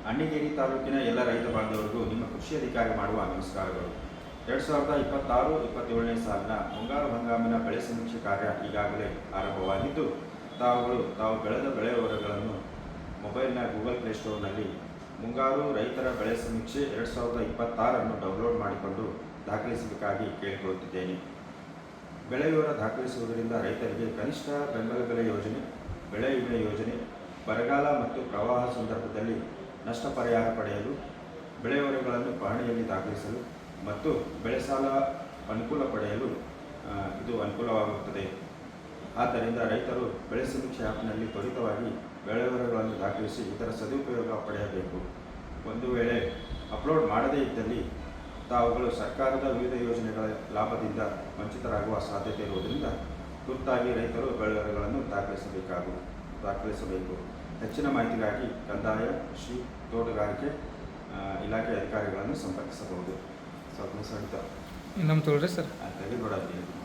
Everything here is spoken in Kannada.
ಅಣ್ಣಿಗೇರಿ ತಾಲೂಕಿನ ಎಲ್ಲ ರೈತ ಬಾಂಧವರಿಗೂ ನಿಮ್ಮ ಕೃಷಿ ಅಧಿಕಾರಿ ಮಾಡುವ ನಮಸ್ಕಾರಗಳು. 2026-27ನೇ ಸಾಲಿನ ಮುಂಗಾರು ಹಂಗಾಮಿನ ಬೆಳೆ ಸಮೀಕ್ಷೆ ಕಾರ್ಯ ಈಗಾಗಲೇ ಆರಂಭವಾಗಿದ್ದು, ತಾವು ಬೆಳೆದ ಬೆಳೆ ವಿವರಗಳನ್ನು ಮೊಬೈಲ್ನ ಗೂಗಲ್ ಪ್ಲೇಸ್ಟೋರ್ನಲ್ಲಿ ಮುಂಗಾರು ರೈತರ ಬೆಳೆ ಸಮೀಕ್ಷೆ 2026 ಡೌನ್ಲೋಡ್ ಮಾಡಿಕೊಂಡು ದಾಖಲಿಸಬೇಕಾಗಿ ಕೇಳಿಕೊಳ್ಳುತ್ತಿದ್ದೇನೆ. ಬೆಳೆ ವಿವರ ದಾಖಲಿಸುವುದರಿಂದ ರೈತರಿಗೆ ಕನಿಷ್ಠ ಬೆಂಬಲ ಬೆಲೆ ಯೋಜನೆ, ಬೆಳೆ ವಿಮೆ ಯೋಜನೆ, ಬರಗಾಲ ಮತ್ತು ಪ್ರವಾಹ ಸಂದರ್ಭದಲ್ಲಿ ನಷ್ಟ ಪರಿಹಾರ ಪಡೆಯಲು, ಬೆಳೆ ವಿವರಗಳನ್ನು ಪಹಣಿಯಲ್ಲಿ ದಾಖಲಿಸಲು ಮತ್ತು ಬೆಳೆ ಸಾಲ ಅನುಕೂಲ ಪಡೆಯಲು ಇದು ಅನುಕೂಲವಾಗುತ್ತದೆ. ಆದ್ದರಿಂದ ರೈತರು ಬೆಳೆ ಸಮೀಕ್ಷೆ ಆ್ಯಪ್ನಲ್ಲಿ ತ್ವರಿತವಾಗಿ ಬೆಳೆ ವಿವರಗಳನ್ನು ದಾಖಲಿಸಿ ಇದರ ಸದುಪಯೋಗ ಪಡೆಯಬೇಕು. ಒಂದು ವೇಳೆ ಅಪ್ಲೋಡ್ ಮಾಡದೇ ಇದ್ದಲ್ಲಿ ತಾವುಗಳು ಸರ್ಕಾರದ ವಿವಿಧ ಯೋಜನೆಗಳ ಲಾಭದಿಂದ ವಂಚಿತರಾಗುವ ಸಾಧ್ಯತೆ ಇರುವುದರಿಂದ ತುರ್ತಾಗಿ ರೈತರು ಬೆಳೆ ವಿವರಗಳನ್ನು ದಾಖಲಿಸಬೇಕು. ಹೆಚ್ಚಿನ ಮಾಹಿತಿಗಾಗಿ ಕಂದಾಯ, ಕೃಷಿ, ತೋಟಗಾರಿಕೆ ಇಲಾಖೆ ಅಧಿಕಾರಿಗಳನ್ನು ಸಂಪರ್ಕಿಸಬಹುದು. ಸ್ವಲ್ಪ ಸಹಿತ ನಮ್ಮ ತೋಳ್ರಿ ಸರ್ ತೆಗೆದುಕೊಡೋದು